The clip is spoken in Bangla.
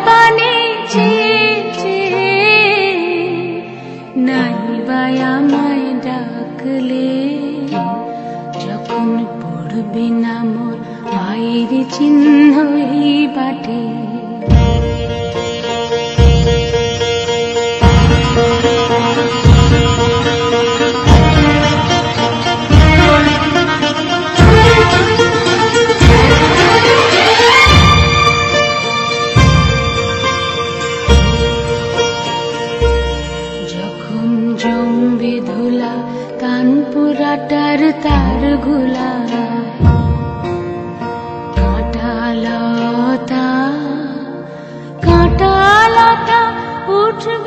পানে চেয়ে নাইবাই আমায় ডাকলে, যখন পড়বে না মোর পায়ের চিহ্ন এই বাটে। যখন জমবে ধুলা কানপুরাটার তার গুলা, কাঁটা লতা উঠবে